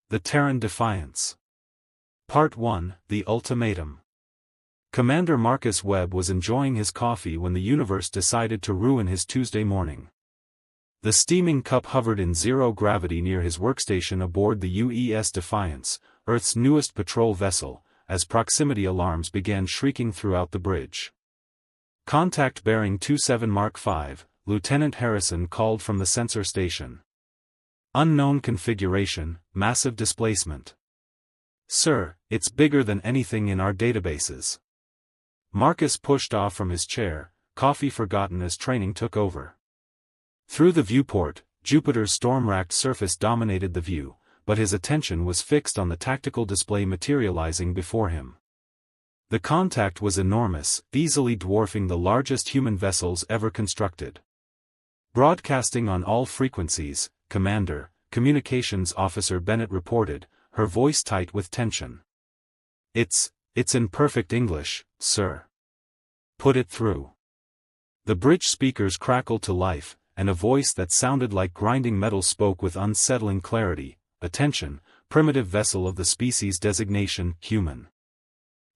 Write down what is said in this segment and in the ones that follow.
The Terran Defiance. Part 1, The Ultimatum. Commander Marcus Webb was enjoying his coffee when the universe decided to ruin his Tuesday morning. The steaming cup hovered in zero gravity near his workstation aboard the UES Defiance, Earth's newest patrol vessel, as proximity alarms began shrieking throughout the bridge. Contact bearing 27 Mark V, Lieutenant Harrison called from the sensor station. Unknown configuration, massive displacement. Sir, it's bigger than anything in our databases. Marcus pushed off from his chair, coffee forgotten as training took over. Through the viewport, Jupiter's storm-racked surface dominated the view, but his attention was fixed on the tactical display materializing before him. The contact was enormous, easily dwarfing the largest human vessels ever constructed. Broadcasting on all frequencies, Commander, Communications Officer Bennett reported, her voice tight with tension. It's in perfect English, sir. Put it through. The bridge speakers crackled to life, and a voice that sounded like grinding metal spoke with unsettling clarity. Attention, primitive vessel of the species designation, human.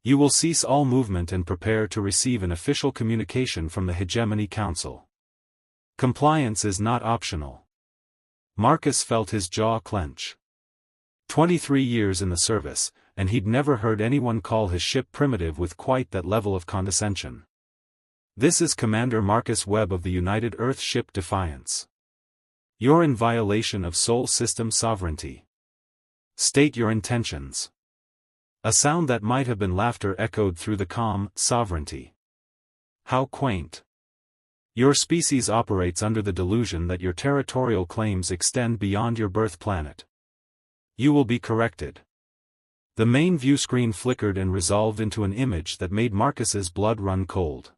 You will cease all movement and prepare to receive an official communication from the Hegemony Council. Compliance is not optional. Marcus felt his jaw clench. 23 years in the service, and he'd never heard anyone call his ship primitive with quite that level of condescension. This is Commander Marcus Webb of the United Earth ship Defiance. You're in violation of Sol system sovereignty. State your intentions. A sound that might have been laughter echoed through the comm. Sovereignty. How quaint. Your species operates under the delusion that your territorial claims extend beyond your birth planet. You will be corrected. The main view screen flickered and resolved into an image that made Marcus's blood run cold.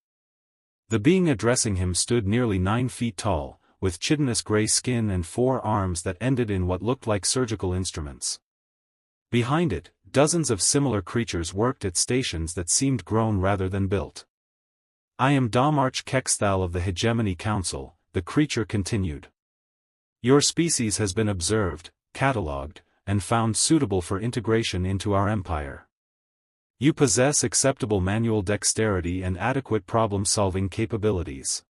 The being addressing him stood nearly 9 feet tall, with chitinous gray skin and 4 arms that ended in what looked like surgical instruments. Behind it, dozens of similar creatures worked at stations that seemed grown rather than built. I am Damarch Kexthal of the Hegemony Council, the creature continued. Your species has been observed, catalogued, and found suitable for integration into our empire. You possess acceptable manual dexterity and adequate problem-solving capabilities.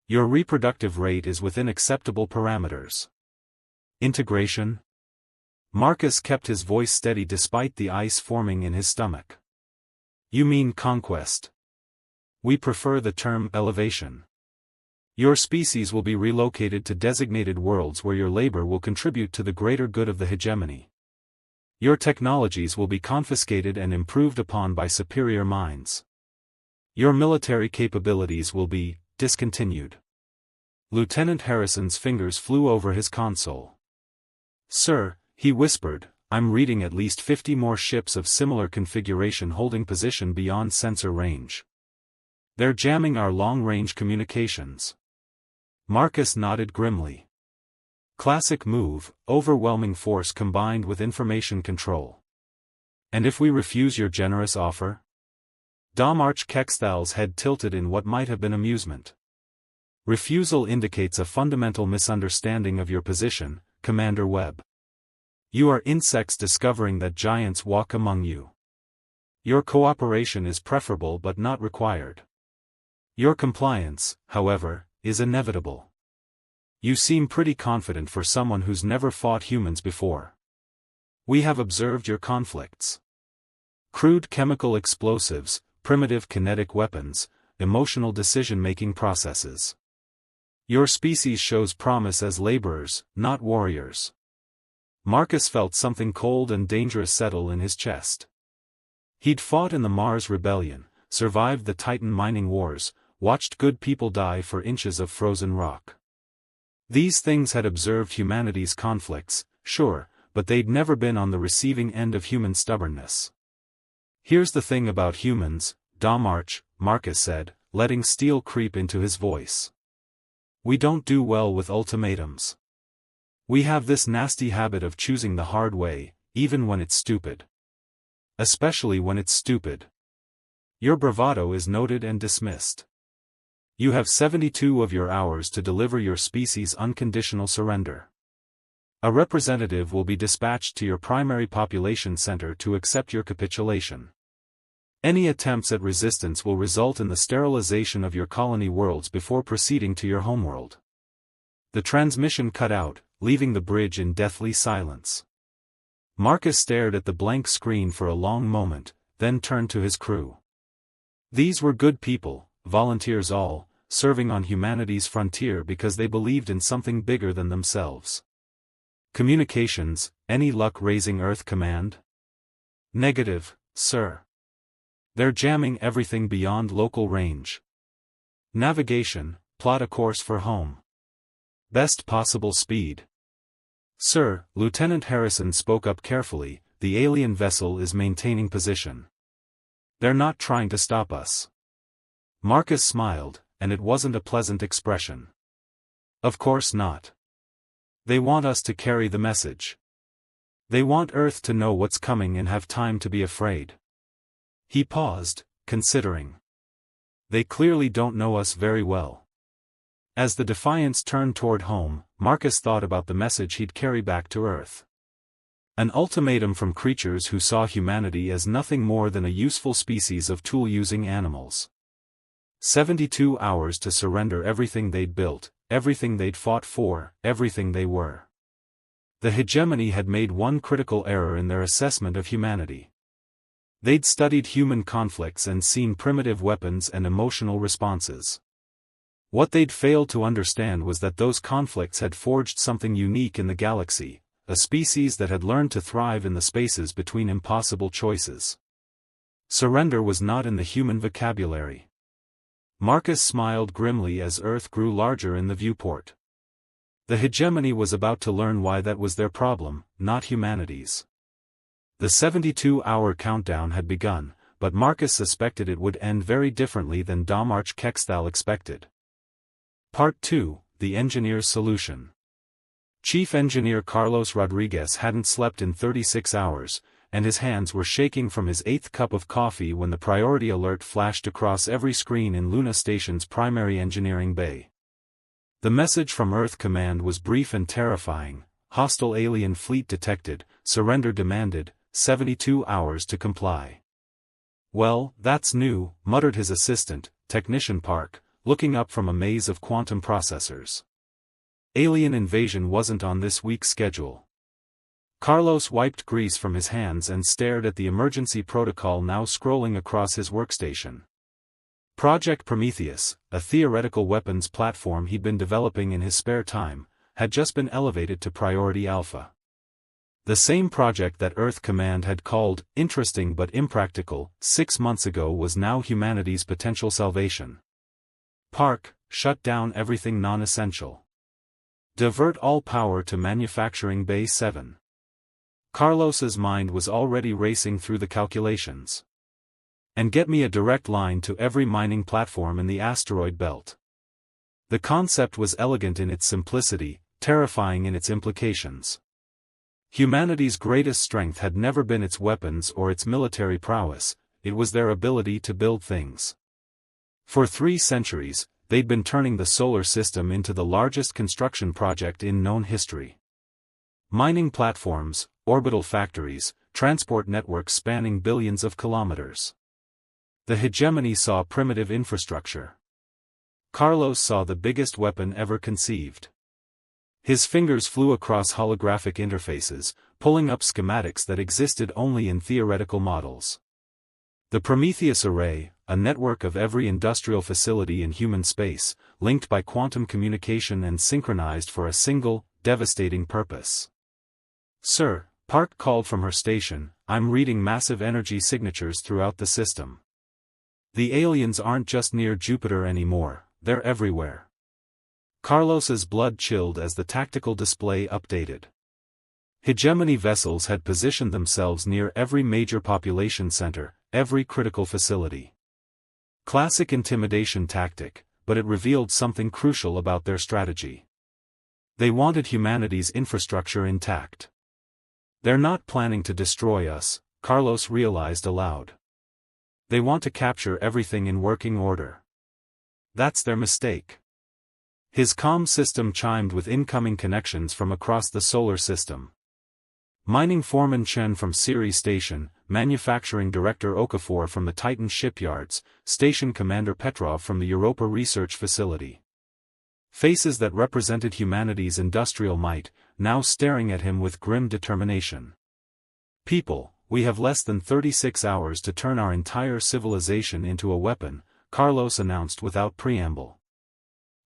Your reproductive rate is within acceptable parameters. Integration? Marcus kept his voice steady despite the ice forming in his stomach. You mean conquest? We prefer the term elevation. Your species will be relocated to designated worlds where your labor will contribute to the greater good of the hegemony. Your technologies will be confiscated and improved upon by superior minds. Your military capabilities will be discontinued. Lieutenant Harrison's fingers flew over his console. Sir, he whispered, I'm reading at least 50 more ships of similar configuration holding position beyond sensor range. They're jamming our long-range communications. Marcus nodded grimly. Classic move, overwhelming force combined with information control. And if we refuse your generous offer? Damarch Kexthal's head tilted in what might have been amusement. Refusal indicates a fundamental misunderstanding of your position, Commander Webb. You are insects discovering that giants walk among you. Your cooperation is preferable but not required. Your compliance, however, is inevitable. You seem pretty confident for someone who's never fought humans before. We have observed your conflicts. Crude chemical explosives, primitive kinetic weapons, emotional decision-making processes. Your species shows promise as laborers, not warriors. Marcus felt something cold and dangerous settle in his chest. He'd fought in the Mars Rebellion, survived the Titan mining wars, watched good people die for inches of frozen rock. These things had observed humanity's conflicts, sure, but they'd never been on the receiving end of human stubbornness. Here's the thing about humans, Damarch, Marcus said, letting steel creep into his voice. We don't do well with ultimatums. We have this nasty habit of choosing the hard way, even when it's stupid. Especially when it's stupid. Your bravado is noted and dismissed. You have 72 of your hours to deliver your species' unconditional surrender. A representative will be dispatched to your primary population center to accept your capitulation. Any attempts at resistance will result in the sterilization of your colony worlds before proceeding to your homeworld. The transmission cut out, leaving the bridge in deathly silence. Marcus stared at the blank screen for a long moment, then turned to his crew. These were good people, volunteers all, serving on humanity's frontier because they believed in something bigger than themselves. Communications, any luck raising Earth Command? Negative, sir. They're jamming everything beyond local range. Navigation, plot a course for home. Best possible speed. Sir, Lieutenant Harrison spoke up carefully, the alien vessel is maintaining position. They're not trying to stop us. Marcus smiled, and it wasn't a pleasant expression. Of course not. They want us to carry the message. They want Earth to know what's coming and have time to be afraid. He paused, considering. They clearly don't know us very well. As the Defiance turned toward home, Marcus thought about the message he'd carry back to Earth. An ultimatum from creatures who saw humanity as nothing more than a useful species of tool-using animals. 72 hours to surrender everything they'd built, everything they'd fought for, everything they were. The hegemony had made one critical error in their assessment of humanity. They'd studied human conflicts and seen primitive weapons and emotional responses. What they'd failed to understand was that those conflicts had forged something unique in the galaxy, a species that had learned to thrive in the spaces between impossible choices. Surrender was not in the human vocabulary. Marcus smiled grimly as Earth grew larger in the viewport. The hegemony was about to learn why that was their problem, not humanity's. The 72-hour countdown had begun, but Marcus suspected it would end very differently than Domarch Kexthal expected. Part 2, The Engineer's Solution. Chief Engineer Carlos Rodriguez hadn't slept in 36 hours, and his hands were shaking from his 8th cup of coffee when the priority alert flashed across every screen in Luna Station's primary engineering bay. The message from Earth Command was brief and terrifying: hostile alien fleet detected, surrender demanded, 72 hours to comply. Well, that's new, muttered his assistant, Technician Park, looking up from a maze of quantum processors. Alien invasion wasn't on this week's schedule. Carlos wiped grease from his hands and stared at the emergency protocol now scrolling across his workstation. Project Prometheus, a theoretical weapons platform he'd been developing in his spare time, had just been elevated to Priority Alpha. The same project that Earth Command had called interesting but impractical 6 months ago was now humanity's potential salvation. Park, shut down everything non-essential. Divert all power to Manufacturing Bay 7. Carlos's mind was already racing through the calculations. And get me a direct line to every mining platform in the asteroid belt. The concept was elegant in its simplicity, terrifying in its implications. Humanity's greatest strength had never been its weapons or its military prowess, it was their ability to build things. For 3 centuries, they'd been turning the solar system into the largest construction project in known history. Mining platforms, orbital factories, transport networks spanning billions of kilometers. The hegemony saw primitive infrastructure. Carlos saw the biggest weapon ever conceived. His fingers flew across holographic interfaces, pulling up schematics that existed only in theoretical models. The Prometheus Array, a network of every industrial facility in human space, linked by quantum communication and synchronized for a single, devastating purpose. Sir, Park called from her station, I'm reading massive energy signatures throughout the system. The aliens aren't just near Jupiter anymore, they're everywhere. Carlos's blood chilled as the tactical display updated. Hegemony vessels had positioned themselves near every major population center, every critical facility. Classic intimidation tactic, but it revealed something crucial about their strategy. They wanted humanity's infrastructure intact. They're not planning to destroy us, Carlos realized aloud. They want to capture everything in working order. That's their mistake. His comm system chimed with incoming connections from across the solar system. Mining Foreman Chen from Ceres Station, Manufacturing Director Okafor from the Titan shipyards, Station Commander Petrov from the Europa Research Facility. Faces that represented humanity's industrial might, now staring at him with grim determination. People, we have less than 36 hours to turn our entire civilization into a weapon, Carlos announced without preamble.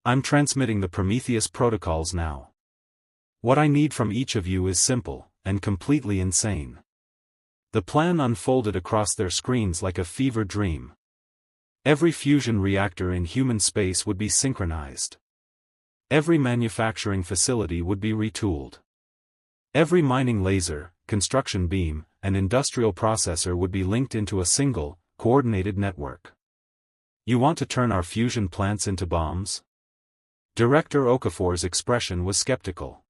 I'm transmitting the Prometheus protocols now. What I need from each of you is simple, and completely insane. The plan unfolded across their screens like a fever dream. Every fusion reactor in human space would be synchronized. Every manufacturing facility would be retooled. Every mining laser, construction beam, and industrial processor would be linked into a single, coordinated network. You want to turn our fusion plants into bombs? Director Okafor's expression was skeptical.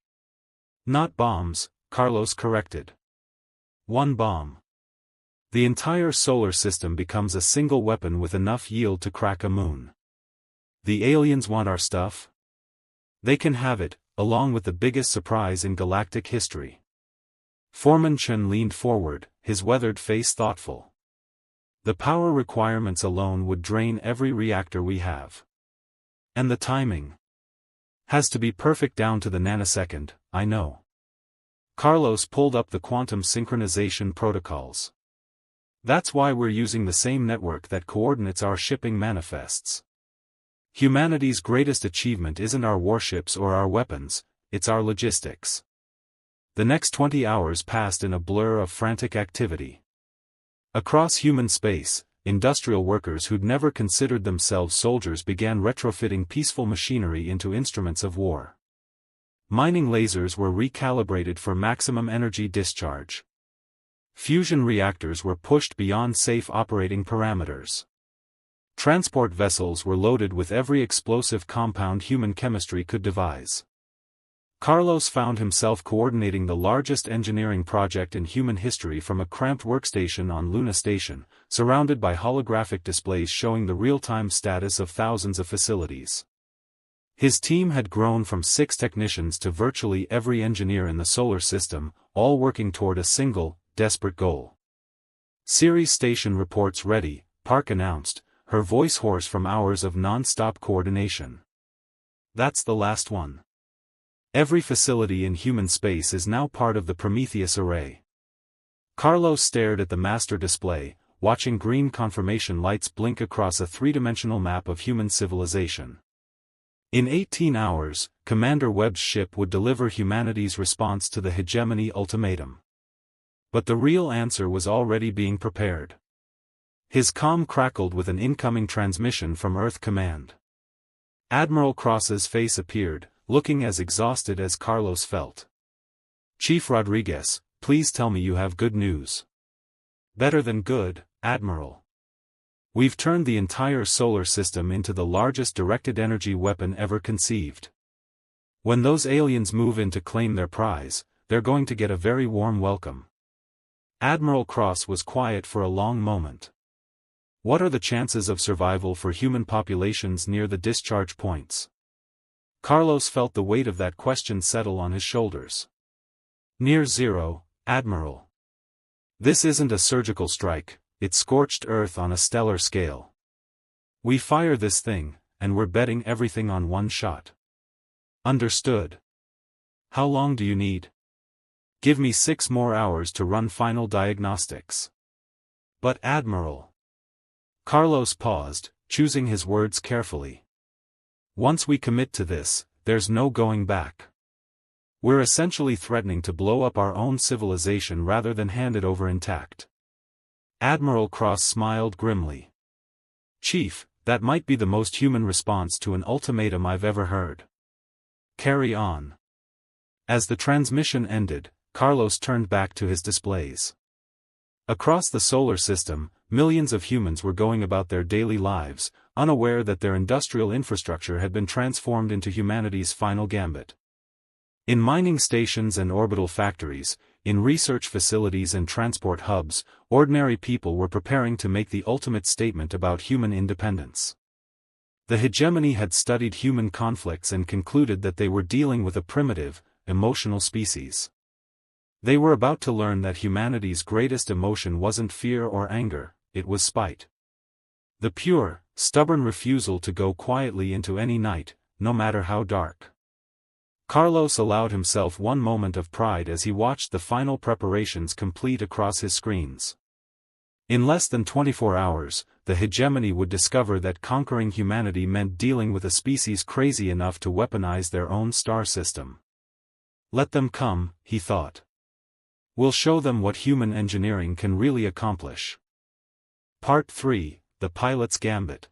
Not bombs, Carlos corrected. One bomb. The entire solar system becomes a single weapon with enough yield to crack a moon. The aliens want our stuff? They can have it, along with the biggest surprise in galactic history. Foreman Chen leaned forward, his weathered face thoughtful. The power requirements alone would drain every reactor we have. And the timing has to be perfect down to the nanosecond, I know. Carlos pulled up the quantum synchronization protocols. That's why we're using the same network that coordinates our shipping manifests. Humanity's greatest achievement isn't our warships or our weapons, it's our logistics. The next 20 hours passed in a blur of frantic activity. Across human space, industrial workers who'd never considered themselves soldiers began retrofitting peaceful machinery into instruments of war. Mining lasers were recalibrated for maximum energy discharge. Fusion reactors were pushed beyond safe operating parameters. Transport vessels were loaded with every explosive compound human chemistry could devise. Carlos found himself coordinating the largest engineering project in human history from a cramped workstation on Luna Station, surrounded by holographic displays showing the real-time status of thousands of facilities. His team had grown from 6 technicians to virtually every engineer in the solar system, all working toward a single, desperate goal. Ceres Station reports ready, Park announced, her voice hoarse from hours of non-stop coordination. That's the last one. Every facility in human space is now part of the Prometheus array. Carlos stared at the master display, watching green confirmation lights blink across a 3-dimensional map of human civilization. In 18 hours, Commander Webb's ship would deliver humanity's response to the hegemony ultimatum. But the real answer was already being prepared. His comm crackled with an incoming transmission from Earth Command. Admiral Cross's face appeared, looking as exhausted as Carlos felt. Chief Rodriguez, please tell me you have good news. Better than good, Admiral. We've turned the entire solar system into the largest directed energy weapon ever conceived. When those aliens move in to claim their prize, they're going to get a very warm welcome. Admiral Cross was quiet for a long moment. What are the chances of survival for human populations near the discharge points? Carlos felt the weight of that question settle on his shoulders. Near zero, Admiral. This isn't a surgical strike, it's scorched Earth on a stellar scale. We fire this thing, and we're betting everything on one shot. Understood. How long do you need? Give me 6 more hours to run final diagnostics. But Admiral. Carlos paused, choosing his words carefully. Once we commit to this, there's no going back. We're essentially threatening to blow up our own civilization rather than hand it over intact. Admiral Cross smiled grimly. Chief, that might be the most human response to an ultimatum I've ever heard. Carry on. As the transmission ended, Carlos turned back to his displays. Across the solar system, millions of humans were going about their daily lives, unaware that their industrial infrastructure had been transformed into humanity's final gambit. In mining stations and orbital factories, in research facilities and transport hubs, ordinary people were preparing to make the ultimate statement about human independence. The hegemony had studied human conflicts and concluded that they were dealing with a primitive, emotional species. They were about to learn that humanity's greatest emotion wasn't fear or anger, it was spite. The pure, stubborn refusal to go quietly into any night, no matter how dark. Carlos allowed himself one moment of pride as he watched the final preparations complete across his screens. In less than 24 hours, the hegemony would discover that conquering humanity meant dealing with a species crazy enough to weaponize their own star system. Let them come, he thought. We'll show them what human engineering can really accomplish. Part 3, The Pilot's Gambit.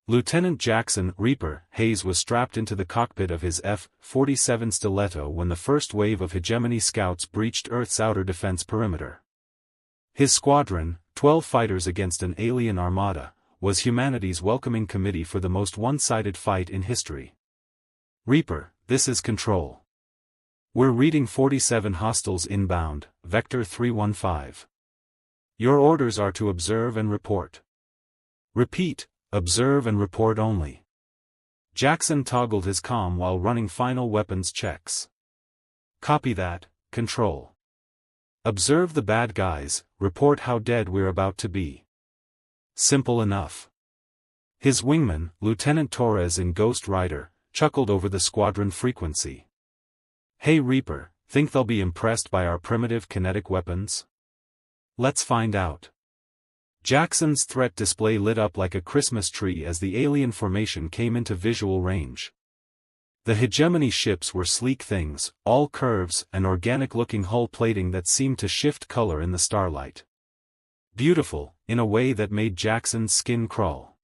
Lieutenant Jackson Reaper Hayes was strapped into the cockpit of his F-47 Stiletto when the first wave of hegemony scouts breached Earth's outer defense perimeter. His squadron, 12 fighters against an alien armada, was humanity's welcoming committee for the most one-sided fight in history. Reaper, this is Control. We're reading 47 hostiles inbound, Vector 315. Your orders are to observe and report. Repeat, observe and report only. Jackson toggled his comm while running final weapons checks. Copy that, Control. Observe the bad guys, report how dead we're about to be. Simple enough. His wingman, Lieutenant Torres in Ghost Rider, chuckled over the squadron frequency. Hey Reaper, think they'll be impressed by our primitive kinetic weapons? Let's find out. Jackson's threat display lit up like a Christmas tree as the alien formation came into visual range. The hegemony ships were sleek things, all curves and organic-looking hull plating that seemed to shift color in the starlight. Beautiful, in a way that made Jackson's skin crawl.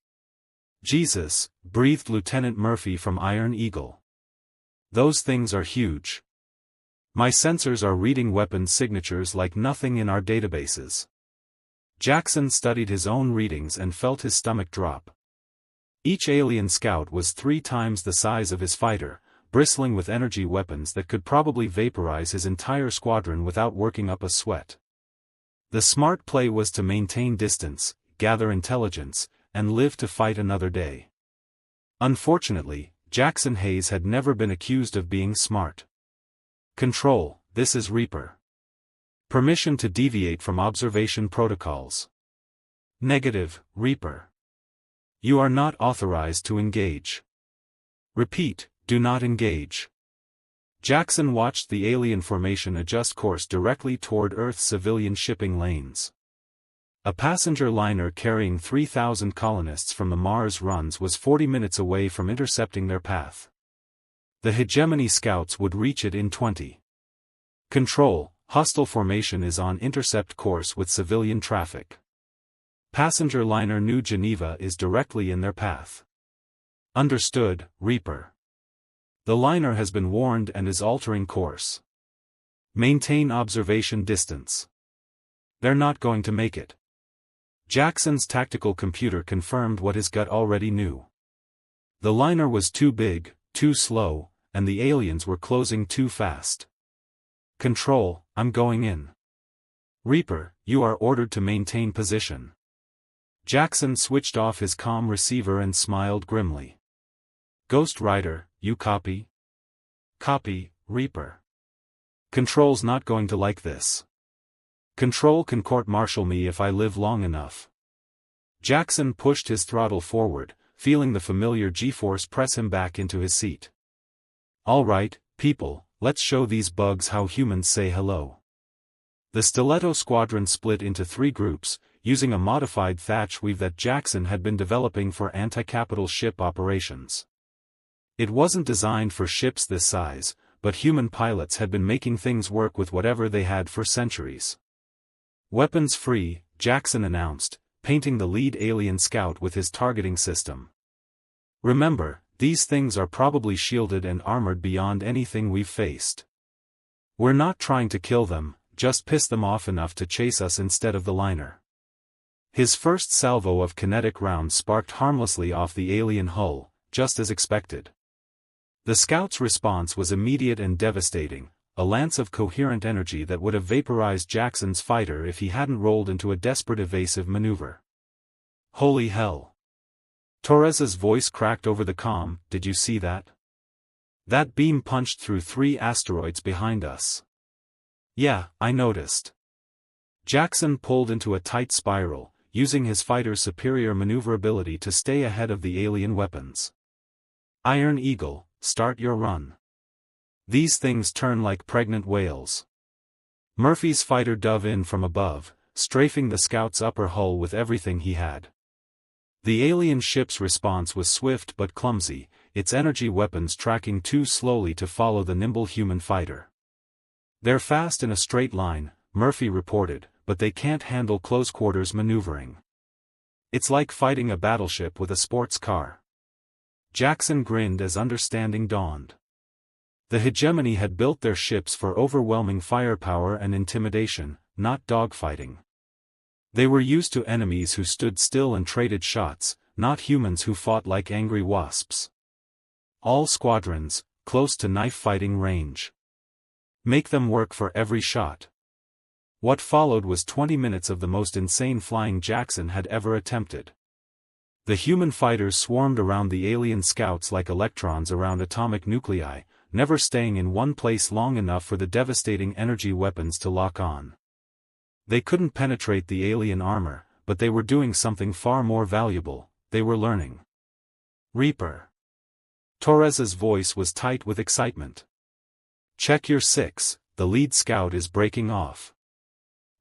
Jesus, breathed Lieutenant Murphy from Iron Eagle. Those things are huge. My sensors are reading weapons signatures like nothing in our databases. Jackson studied his own readings and felt his stomach drop. Each alien scout was 3 times the size of his fighter, bristling with energy weapons that could probably vaporize his entire squadron without working up a sweat. The smart play was to maintain distance, gather intelligence, and live to fight another day. Unfortunately, Jackson Hayes had never been accused of being smart. Control, this is Reaper. Permission to deviate from observation protocols. Negative, Reaper. You are not authorized to engage. Repeat, do not engage. Jackson watched the alien formation adjust course directly toward Earth's civilian shipping lanes. A passenger liner carrying 3,000 colonists from the Mars runs was 40 minutes away from intercepting their path. The hegemony scouts would reach it in 20. Control, hostile formation is on intercept course with civilian traffic. Passenger liner New Geneva is directly in their path. Understood, Reaper. The liner has been warned and is altering course. Maintain observation distance. They're not going to make it. Jackson's tactical computer confirmed what his gut already knew. The liner was too big, too slow, and the aliens were closing too fast. Control, I'm going in. Reaper, you are ordered to maintain position. Jackson switched off his comm receiver and smiled grimly. Ghost Rider, you copy? Copy, Reaper. Control's not going to like this. Control can court-martial me if I live long enough. Jackson pushed his throttle forward, feeling the familiar G-force press him back into his seat. All right, people, let's show these bugs how humans say hello. The Stiletto squadron split into 3 groups, using a modified thatch weave that Jackson had been developing for anti-capital ship operations. It wasn't designed for ships this size, but human pilots had been making things work with whatever they had for centuries. Weapons free, Jackson announced, painting the lead alien scout with his targeting system. Remember, these things are probably shielded and armored beyond anything we've faced. We're not trying to kill them, just piss them off enough to chase us instead of the liner. His first salvo of kinetic rounds sparked harmlessly off the alien hull, just as expected. The scout's response was immediate and devastating, a lance of coherent energy that would have vaporized Jackson's fighter if he hadn't rolled into a desperate evasive maneuver. Holy hell! Torres's voice cracked over the comm. Did you see that? That beam punched through 3 asteroids behind us. Yeah, I noticed. Jackson pulled into a tight spiral, using his fighter's superior maneuverability to stay ahead of the alien weapons. Iron Eagle, start your run. These things turn like pregnant whales. Murphy's fighter dove in from above, strafing the scout's upper hull with everything he had. The alien ship's response was swift but clumsy, its energy weapons tracking too slowly to follow the nimble human fighter. They're fast in a straight line, Murphy reported, but they can't handle close-quarters maneuvering. It's like fighting a battleship with a sports car. Jackson grinned as understanding dawned. The hegemony had built their ships for overwhelming firepower and intimidation, not dogfighting. They were used to enemies who stood still and traded shots, not humans who fought like angry wasps. All squadrons, close to knife-fighting range. Make them work for every shot. What followed was 20 minutes of the most insane flying Jackson had ever attempted. The human fighters swarmed around the alien scouts like electrons around atomic nuclei, never staying in one place long enough for the devastating energy weapons to lock on. They couldn't penetrate the alien armor, but they were doing something far more valuable. They were learning. Reaper. Torres's voice was tight with excitement. Check your 6, the lead scout is breaking off.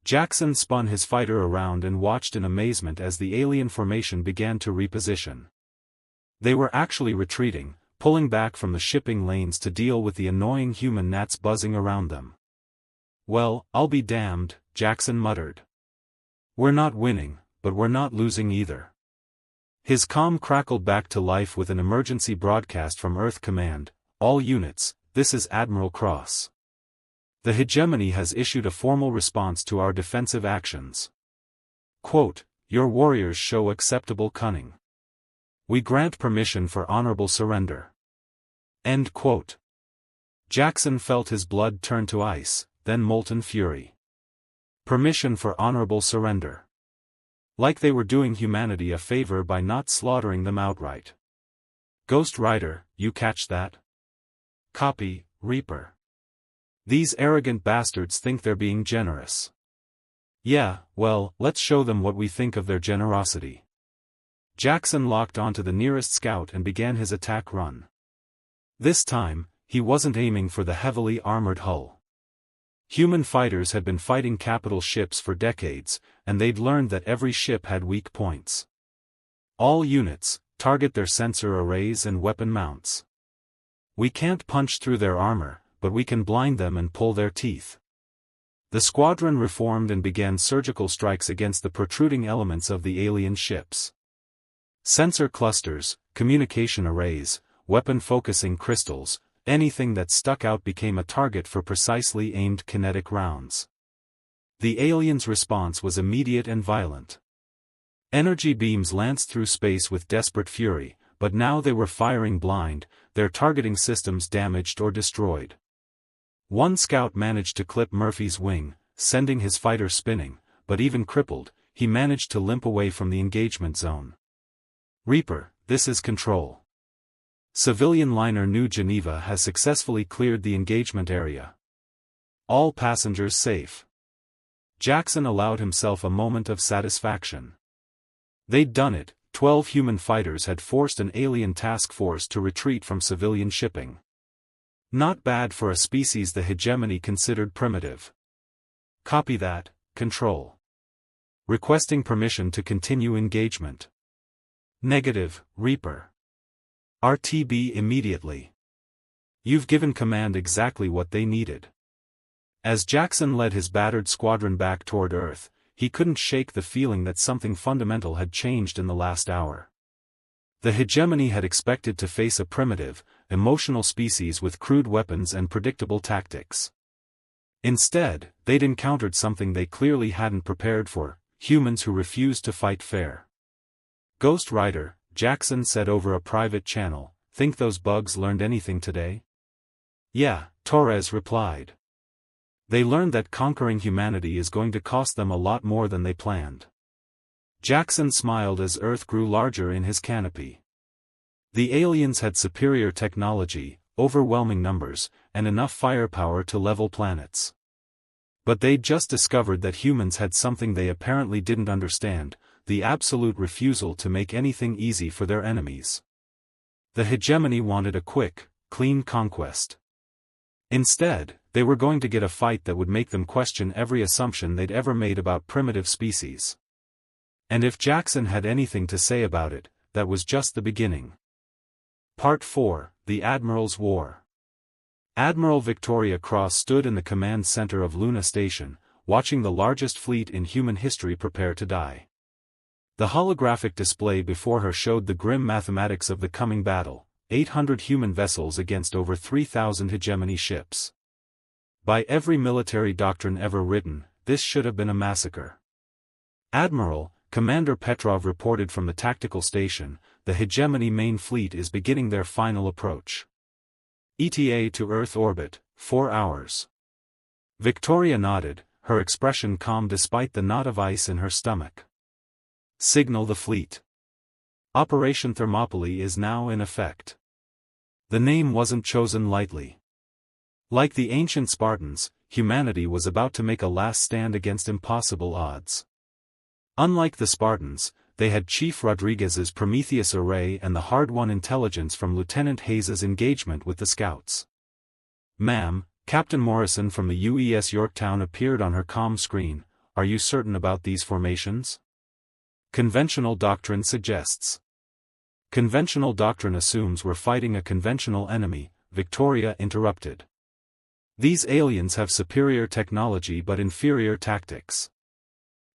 Jackson spun his fighter around and watched in amazement as the alien formation began to reposition. They were actually retreating, pulling back from the shipping lanes to deal with the annoying human gnats buzzing around them. Well, I'll be damned, Jackson muttered. We're not winning, but we're not losing either. His comm crackled back to life with an emergency broadcast from Earth Command. All units, this is Admiral Cross. The hegemony has issued a formal response to our defensive actions. Quote, your warriors show acceptable cunning. We grant permission for honorable surrender. End quote. Jackson felt his blood turn to ice, then molten fury. Permission for honorable surrender. Like they were doing humanity a favor by not slaughtering them outright. Ghost Rider, you catch that? Copy, Reaper. These arrogant bastards think they're being generous. Yeah, well, let's show them what we think of their generosity. Jackson locked onto the nearest scout and began his attack run. This time, he wasn't aiming for the heavily armored hull. Human fighters had been fighting capital ships for decades, and they'd learned that every ship had weak points. All units, target their sensor arrays and weapon mounts. We can't punch through their armor, but we can blind them and pull their teeth. The squadron reformed and began surgical strikes against the protruding elements of the alien ships. Sensor clusters, communication arrays, weapon focusing crystals, anything that stuck out became a target for precisely aimed kinetic rounds. The aliens' response was immediate and violent. Energy beams lanced through space with desperate fury, but now they were firing blind, their targeting systems damaged or destroyed. One scout managed to clip Murphy's wing, sending his fighter spinning, but even crippled, he managed to limp away from the engagement zone. Reaper, this is Control. Civilian liner New Geneva has successfully cleared the engagement area. All passengers safe. Jackson allowed himself a moment of satisfaction. They'd done it, 12 human fighters had forced an alien task force to retreat from civilian shipping. Not bad for a species the hegemony considered primitive. Copy that, Control. Requesting permission to continue engagement. Negative, Reaper. RTB immediately. You've given command exactly what they needed. As Jackson led his battered squadron back toward Earth, he couldn't shake the feeling that something fundamental had changed in the last hour. The hegemony had expected to face a primitive, emotional species with crude weapons and predictable tactics. Instead, they'd encountered something they clearly hadn't prepared for, humans who refused to fight fair. Ghost Rider, Jackson said over a private channel, think those bugs learned anything today? Yeah, Torres replied. They learned that conquering humanity is going to cost them a lot more than they planned. Jackson smiled as Earth grew larger in his canopy. The aliens had superior technology, overwhelming numbers, and enough firepower to level planets. But they'd just discovered that humans had something they apparently didn't understand: the absolute refusal to make anything easy for their enemies. The hegemony wanted a quick, clean conquest. Instead, they were going to get a fight that would make them question every assumption they'd ever made about primitive species. And if Jackson had anything to say about it, that was just the beginning. Part 4, The Admiral's War. Admiral Victoria Cross stood in the command center of Luna Station, watching the largest fleet in human history prepare to die. The holographic display before her showed the grim mathematics of the coming battle: 800 human vessels against over 3,000 hegemony ships. By every military doctrine ever written, this should have been a massacre. "Admiral," Commander Petrov reported from the tactical station, "the hegemony main fleet is beginning their final approach. ETA to Earth orbit, 4 hours. Victoria nodded, her expression calm despite the knot of ice in her stomach. "Signal the fleet. Operation Thermopylae is now in effect." The name wasn't chosen lightly. Like the ancient Spartans, humanity was about to make a last stand against impossible odds. Unlike the Spartans, they had Chief Rodriguez's Prometheus array and the hard-won intelligence from Lieutenant Hayes's engagement with the scouts. "Ma'am," Captain Morrison from the UES Yorktown appeared on her comm screen, "are you certain about these formations?" "Conventional doctrine suggests." "Conventional doctrine assumes we're fighting a conventional enemy," Victoria interrupted. "These aliens have superior technology but inferior tactics.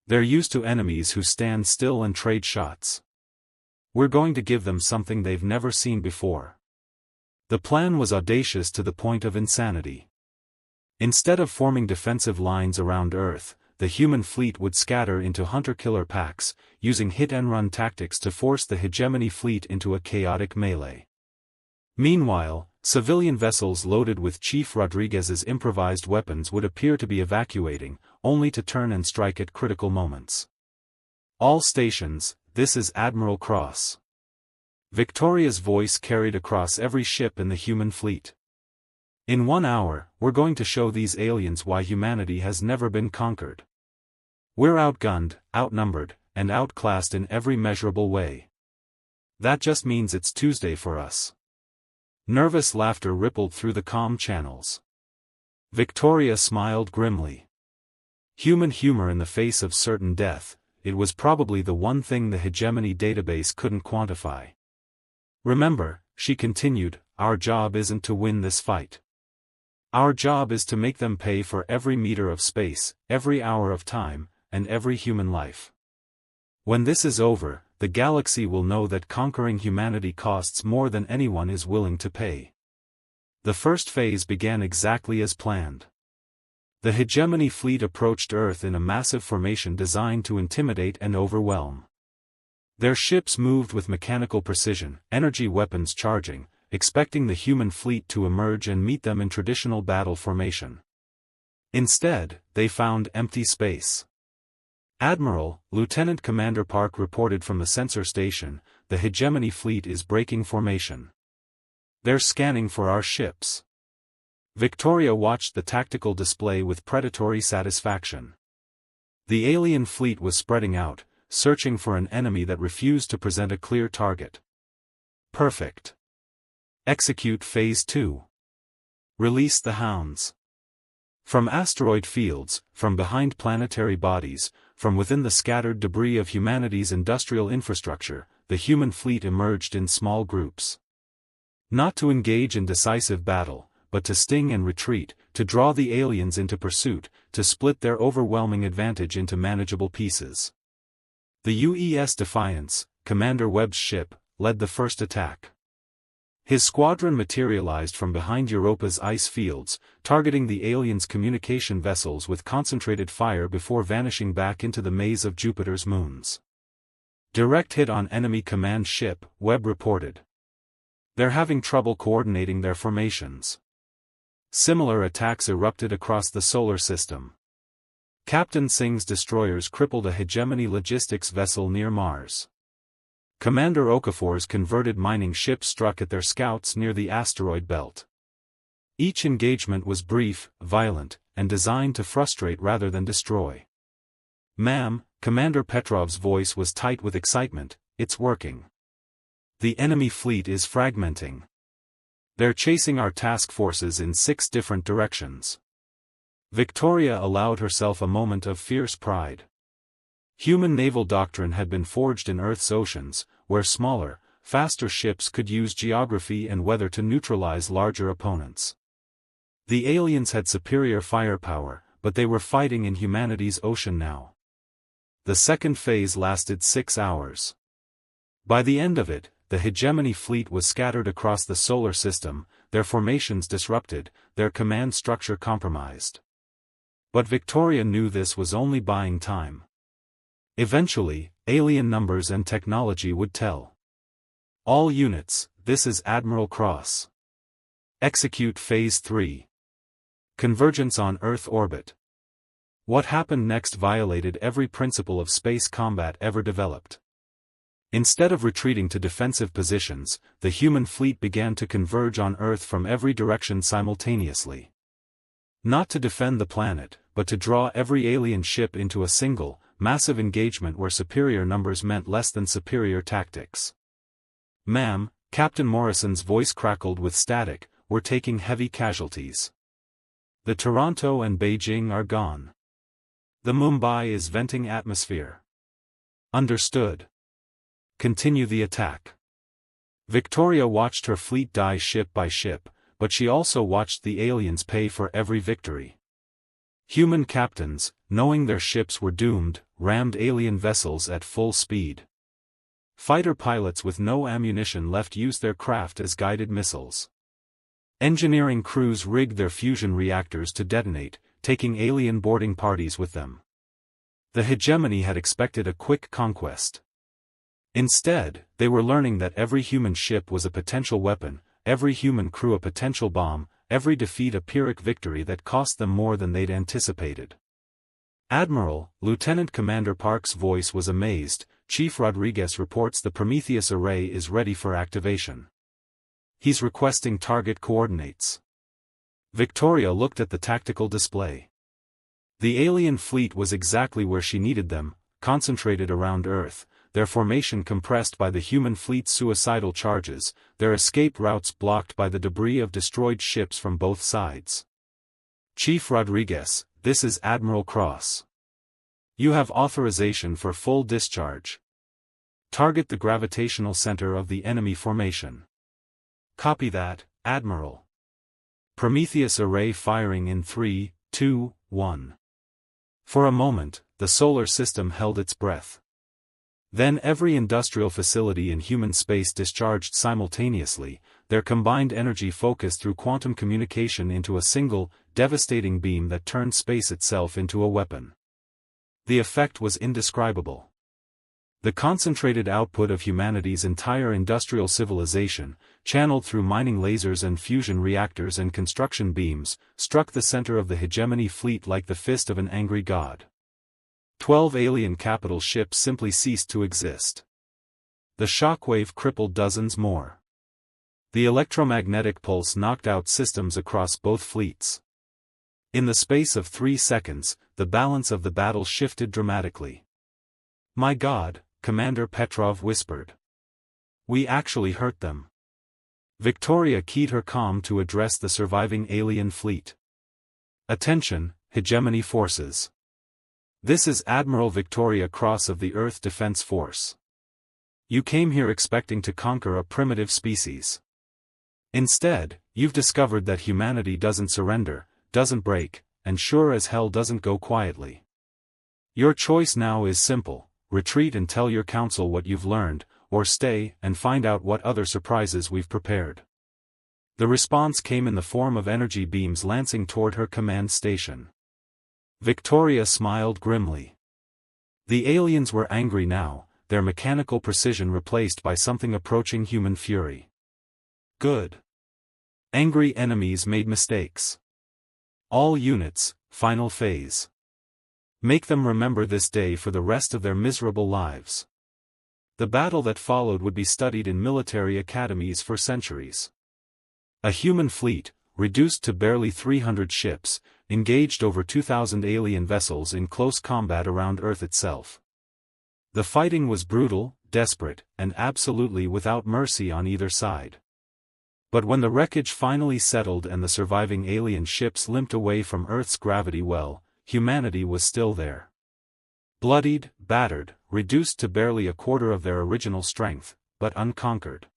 They're used to enemies who stand still and trade shots. We're going to give them something they've never seen before." The plan was audacious to the point of insanity. Instead of forming defensive lines around Earth, the human fleet would scatter into hunter-killer packs, using hit-and-run tactics to force the hegemony fleet into a chaotic melee. Meanwhile, civilian vessels loaded with Chief Rodriguez's improvised weapons would appear to be evacuating, only to turn and strike at critical moments. "All stations, this is Admiral Cross." Victoria's voice carried across every ship in the human fleet. "In 1 hour, we're going to show these aliens why humanity has never been conquered. We're outgunned, outnumbered, and outclassed in every measurable way. That just means it's Tuesday for us." Nervous laughter rippled through the comm channels. Victoria smiled grimly. Human humor in the face of certain death, it was probably the one thing the hegemony database couldn't quantify. "Remember," she continued, "our job isn't to win this fight. Our job is to make them pay for every meter of space, every hour of time, and every human life. When this is over, the galaxy will know that conquering humanity costs more than anyone is willing to pay." The first phase began exactly as planned. The hegemony fleet approached Earth in a massive formation designed to intimidate and overwhelm. Their ships moved with mechanical precision, energy weapons charging, expecting the human fleet to emerge and meet them in traditional battle formation. Instead, they found empty space. "Admiral," Lieutenant Commander Park reported from the sensor station, "the hegemony fleet is breaking formation. They're scanning for our ships." Victoria watched the tactical display with predatory satisfaction. The alien fleet was spreading out, searching for an enemy that refused to present a clear target. Perfect. Execute Phase 2. Release the hounds. From asteroid fields, from behind planetary bodies, from within the scattered debris of humanity's industrial infrastructure, the human fleet emerged in small groups. Not to engage in decisive battle, but to sting and retreat, to draw the aliens into pursuit, to split their overwhelming advantage into manageable pieces. The UES Defiance, Commander Webb's ship, led the first attack. His squadron materialized from behind Europa's ice fields, targeting the aliens' communication vessels with concentrated fire before vanishing back into the maze of Jupiter's moons. "Direct hit on enemy command ship," Webb reported. "They're having trouble coordinating their formations." Similar attacks erupted across the solar system. Captain Singh's destroyers crippled a hegemony logistics vessel near Mars. Commander Okafor's converted mining ship struck at their scouts near the asteroid belt. Each engagement was brief, violent, and designed to frustrate rather than destroy. "Ma'am," Commander Petrov's voice was tight with excitement, "it's working. The enemy fleet is fragmenting. They're chasing our task forces in 6 different directions." Victoria allowed herself a moment of fierce pride. Human naval doctrine had been forged in Earth's oceans, where smaller, faster ships could use geography and weather to neutralize larger opponents. The aliens had superior firepower, but they were fighting in humanity's ocean now. The second phase lasted 6 hours. By the end of it, the hegemony fleet was scattered across the solar system, their formations disrupted, their command structure compromised. But Victoria knew this was only buying time. Eventually, alien numbers and technology would tell. "All units, this is Admiral Cross. Execute Phase 3. Convergence on Earth orbit." What happened next violated every principle of space combat ever developed. Instead of retreating to defensive positions, the human fleet began to converge on Earth from every direction simultaneously. Not to defend the planet, but to draw every alien ship into a single, massive engagement where superior numbers meant less than superior tactics. "Ma'am," Captain Morrison's voice crackled with static, "we're taking heavy casualties. The Toronto and Beijing are gone. The Mumbai is venting atmosphere." "Understood. Continue the attack." Victoria watched her fleet die ship by ship, but she also watched the aliens pay for every victory. Human captains, knowing their ships were doomed, rammed alien vessels at full speed. Fighter pilots with no ammunition left used their craft as guided missiles. Engineering crews rigged their fusion reactors to detonate, taking alien boarding parties with them. The hegemony had expected a quick conquest. Instead, they were learning that every human ship was a potential weapon, every human crew a potential bomb, every defeat a Pyrrhic victory that cost them more than they'd anticipated. "Admiral," Lieutenant Commander Park's voice was amazed, "Chief Rodriguez reports the Prometheus array is ready for activation. He's requesting target coordinates." Victoria looked at the tactical display. The alien fleet was exactly where she needed them, concentrated around Earth, their formation compressed by the human fleet's suicidal charges, their escape routes blocked by the debris of destroyed ships from both sides. "Chief Rodriguez, this is Admiral Cross. You have authorization for full discharge. Target the gravitational center of the enemy formation." "Copy that, Admiral." Prometheus array firing in 3, 2, 1. For a moment, the solar system held its breath. Then every industrial facility in human space discharged simultaneously, their combined energy focused through quantum communication into a single, devastating beam that turned space itself into a weapon. The effect was indescribable. The concentrated output of humanity's entire industrial civilization, channeled through mining lasers and fusion reactors and construction beams, struck the center of the hegemony fleet like the fist of an angry god. 12 alien capital ships simply ceased to exist. The shockwave crippled dozens more. The electromagnetic pulse knocked out systems across both fleets. In the space of 3 seconds, the balance of the battle shifted dramatically. "My God," Commander Petrov whispered. "We actually hurt them." Victoria keyed her comm to address the surviving alien fleet. "Attention, hegemony forces. This is Admiral Victoria Cross of the Earth Defense Force. You came here expecting to conquer a primitive species. Instead, you've discovered that humanity doesn't surrender, doesn't break, and sure as hell doesn't go quietly. Your choice now is simple: retreat and tell your council what you've learned, or stay and find out what other surprises we've prepared." The response came in the form of energy beams lancing toward her command station. Victoria smiled grimly. The aliens were angry now, their mechanical precision replaced by something approaching human fury. Good. Angry enemies made mistakes. All units, final phase. Make them remember this day for the rest of their miserable lives. The battle that followed would be studied in military academies for centuries. A human fleet, reduced to barely 300 ships, engaged over 2,000 alien vessels in close combat around Earth itself. The fighting was brutal, desperate, and absolutely without mercy on either side. But when the wreckage finally settled and the surviving alien ships limped away from Earth's gravity well, humanity was still there. Bloodied, battered, reduced to barely a quarter of their original strength, but unconquered.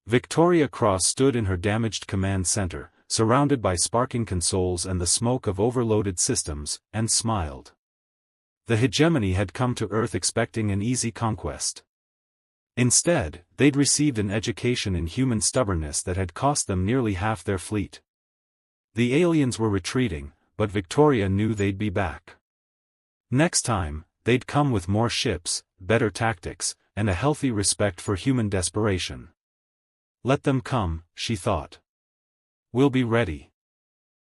Victoria Cross stood in her damaged command center, surrounded by sparking consoles and the smoke of overloaded systems, and smiled. The hegemony had come to Earth expecting an easy conquest. Instead, they'd received an education in human stubbornness that had cost them nearly half their fleet. The aliens were retreating, but Victoria knew they'd be back. Next time, they'd come with more ships, better tactics, and a healthy respect for human desperation. Let them come, she thought. We'll be ready.